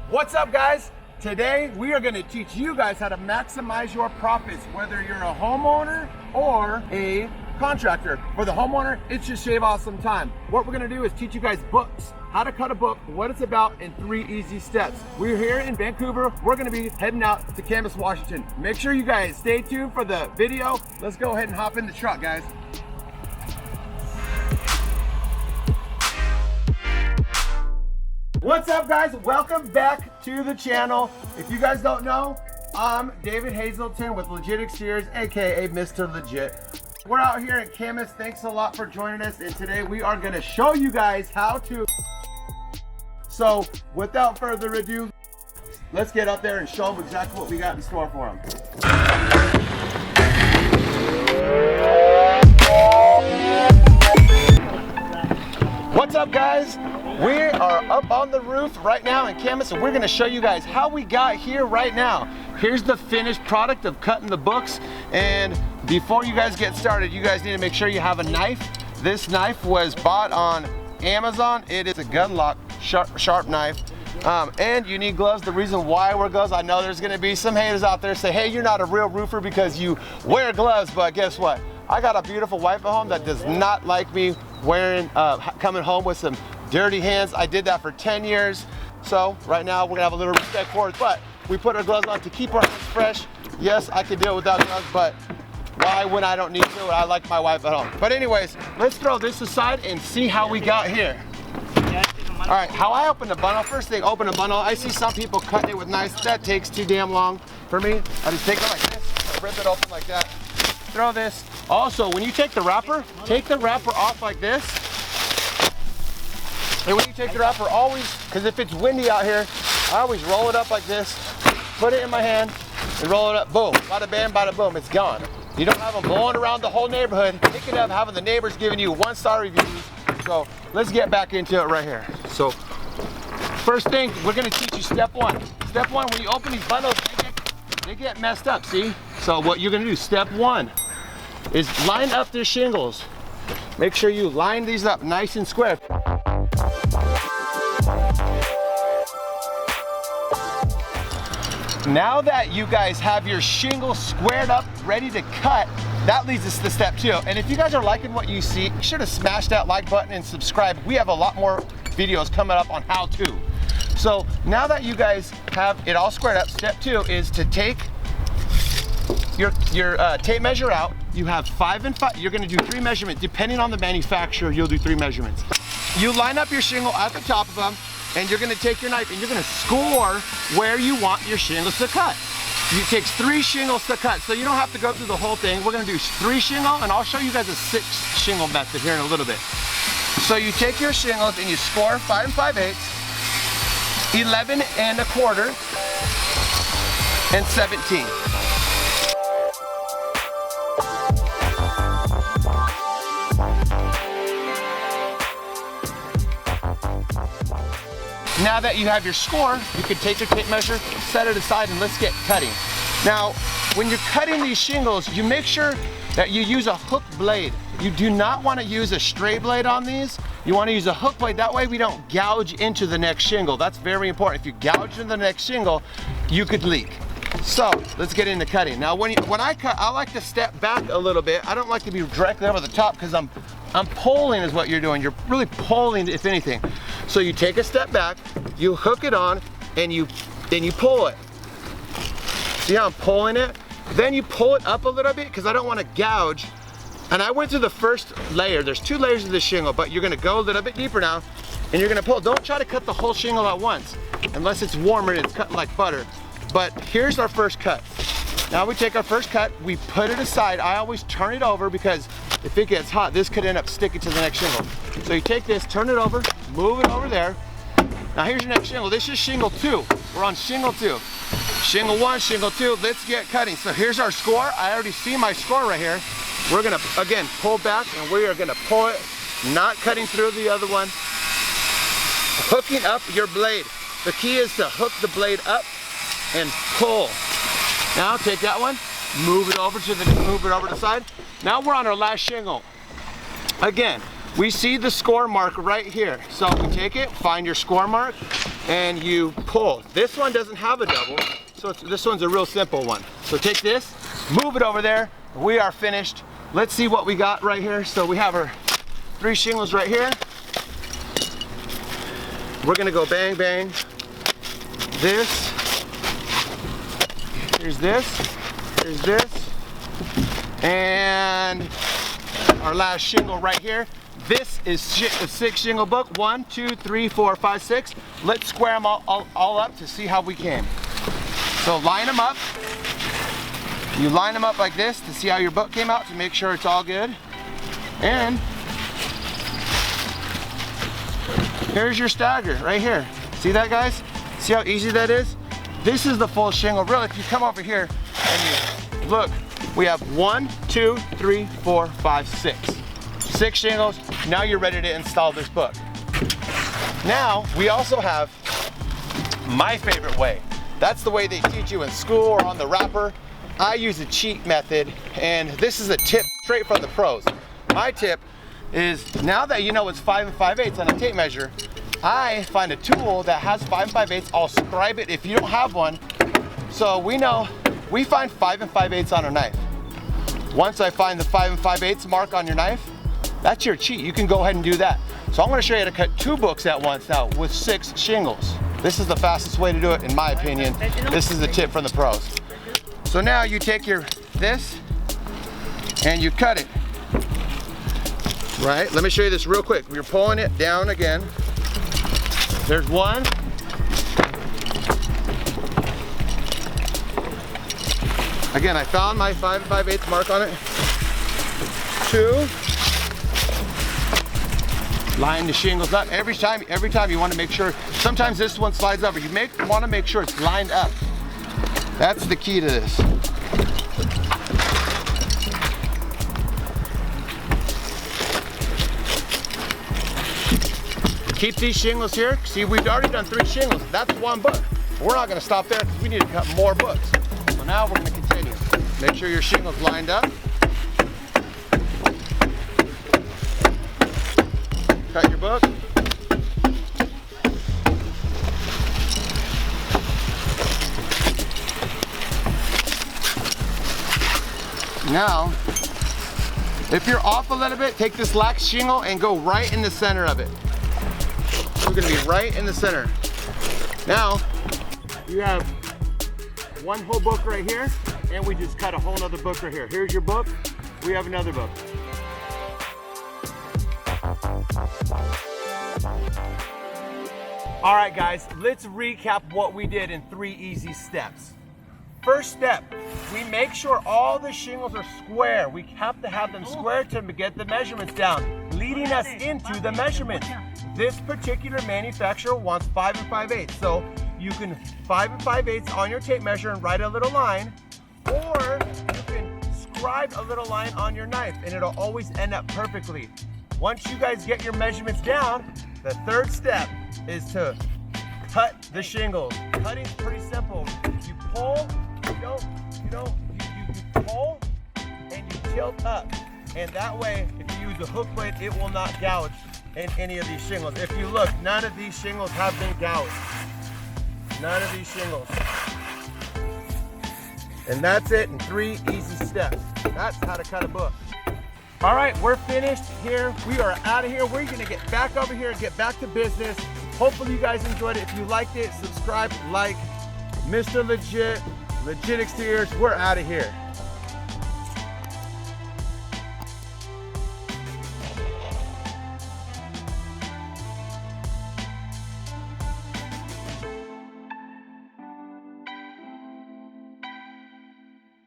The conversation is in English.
What's up, guys? Today we are going to teach you guys how to maximize your profits, whether you're a homeowner or a contractor. For the homeowner, it's just shave off some time. What we're going to do is teach you guys books, how to cut a book, what it's about in 3 easy steps. We're here in Vancouver. We're going to be heading out to Camas, Washington. Make sure you guys stay tuned for the video. Let's go ahead and hop in the truck, guys. What's up, guys? Welcome back to the channel. If you guys don't know, I'm David Hazelton with Legit Exteriors, aka Mr. Legit. We're out here in Camas. Thanks a lot for joining us, and today we are going to show you guys how to. So without further ado, let's get up there and show them exactly what we got in store for them. What's up, guys? We are up on the roof right now in Camas, and we're going to show you guys how we got here right now. Here's the finished product of cutting the books, and before you guys get started, you guys need to make sure you have a knife. This knife was bought on Amazon. It is a gun lock sharp knife, and you need gloves. The reason why I wear gloves, I know there's going to be some haters out there say, hey, you're not a real roofer because you wear gloves, but guess what? I got a beautiful wife at home that does not like me wearing, coming home with some dirty hands. I did that for 10 years. So right now we're gonna have a little respect for it, but we put our gloves on to keep our hands fresh. Yes, I can do it without gloves, but why when I don't need to? I like my wife at home. But anyways, let's throw this aside and see how we got here. All right, how I open the bundle. First thing, open a bundle. I see some people cutting it with knives. That takes too damn long for me. I just take it like this, rip it open like that. Throw this. Also, when you take the wrapper off like this. And when you take the wrapper, always, because if it's windy out here, I always roll it up like this, put it in my hand, and roll it up, boom, bada bam, bada boom, it's gone. You don't have them blowing around the whole neighborhood. You could have having the neighbors giving you 1-star reviews. So let's get back into it right here. So first thing, we're gonna teach you step one. Step one, when you open these bundles, they get messed up, see? So what you're gonna do, step one, is line up the shingles. Make sure you line these up nice and square. Now that you guys have your shingles squared up, ready to cut, that leads us to step two. And if you guys are liking what you see, be sure to smash that like button and subscribe. We have a lot more videos coming up on how to. So now that you guys have it all squared up, step two is to take your tape measure out. You have 5 and 5. You're going to do 3 measurements. Depending on the manufacturer, you'll do 3 measurements. You line up your shingle at the top of them, and you're going to take your knife and you're going to score where you want your shingles to cut. It takes 3 shingles to cut, so you don't have to go through the whole thing. We're going to do 3 shingle, and I'll show you guys a 6 shingle method here in a little bit. So you take your shingles and you score 5 5/8, 11 1/4, and 17. Now that you have your score, you can take your tape measure, set it aside, and let's get cutting. Now, when you're cutting these shingles, you make sure that you use a hook blade. You do not want to use a straight blade on these. You want to use a hook blade. That way we don't gouge into the next shingle. That's very important. If you gouge into the next shingle, you could leak. So let's get into cutting. Now, when I cut, I like to step back a little bit. I don't like to be directly over the top because I'm pulling is what you're doing. You're really pulling, if anything. So you take a step back, you hook it on, and you pull it. See how I'm pulling it? Then you pull it up a little bit because I don't want to gouge. And I went through the first layer. There's 2 layers of the shingle, but you're gonna go a little bit deeper now, and you're gonna pull. Don't try to cut the whole shingle at once, unless it's warmer and it's cut like butter. But here's our first cut. Now we take our first cut, we put it aside. I always turn it over because if it gets hot, this could end up sticking to the next shingle. So you take this, turn it over, move it over there. Now here's your next shingle. This is shingle 2. We're on shingle 2. Shingle 1, shingle 2, let's get cutting. So here's our score. I already see my score right here. We're gonna, again, pull back, and we are gonna pull it, not cutting through the other one. Hooking up your blade. The key is to hook the blade up and pull. Now take that one, move it over to the side. Now we're on our last shingle. Again, we see the score mark right here. So we take it, find your score mark, and you pull. This one doesn't have a double, so this one's a real simple one. So take this, move it over there. We are finished. Let's see what we got right here. So we have our 3 shingles right here. We're gonna go bang, bang. This, here's this, and our last shingle right here. This is a 6 shingle book. 1, 2, 3, 4, 5, 6. Let's square them all up to see how we came. So line them up. You line them up like this to see how your book came out, to make sure it's all good. And here's your stagger right here. See that, guys? See how easy that is? This is the full shingle. Really, if you come over here and you look, we have 1, 2, 3, 4, 5, 6. 6 shingles. Now you're ready to install this book. Now, we also have my favorite way. That's the way they teach you in school or on the wrapper. I use a cheat method, and this is a tip straight from the pros. My tip is, now that you know it's 5 5/8 on a tape measure, I find a tool that has 5 5/8. I'll scribe it if you don't have one. So we know, we find 5 5/8 on our knife. Once I find the 5 5/8 mark on your knife, that's your cheat. You can go ahead and do that. So I'm gonna show you how to cut 2 books at once now with 6 shingles. This is the fastest way to do it, in my opinion. This is a tip from the pros. So now you take this and you cut it. Right, let me show you this real quick. We're pulling it down again. There's 1. Again, I found my 5 5/8 mark on it. 2. Line the shingles up. Every time you want to make sure, sometimes this one slides over. You want to make sure it's lined up. That's the key to this. Keep these shingles here. See, we've already done 3 shingles. That's 1 book. We're not going to stop there because we need to cut more books. So now we're going to continue. Make sure your shingles lined up. Cut your book. Now, if you're off a little bit, take this lax shingle and go right in the center of it. We're gonna be right in the center. Now, you have 1 whole book right here, and we just cut a whole nother book right here. Here's your book, we have another book. All right, guys, let's recap what we did in 3 easy steps. First step, we make sure all the shingles are square. We have to have them square to get the measurements down, leading us into the measurements. This particular manufacturer wants 5 5/8. So you can 5 5/8 on your tape measure and write a little line, or you can scribe a little line on your knife and it'll always end up perfectly. Once you guys get your measurements down, the 3rd step is to cut the shingles. Cutting's pretty simple. You pull, you pull and you tilt up. And that way, if you use a hook blade, it will not gouge in any of these shingles. If you look, none of these shingles have been gouged. None of these shingles. And that's it in 3 easy steps. That's how to cut a book. All right, we're finished here. We are out of here. We're gonna get back over here and get back to business. Hopefully you guys enjoyed it. If you liked it, subscribe, like. Mr. Legit Exteriors, we're out of here.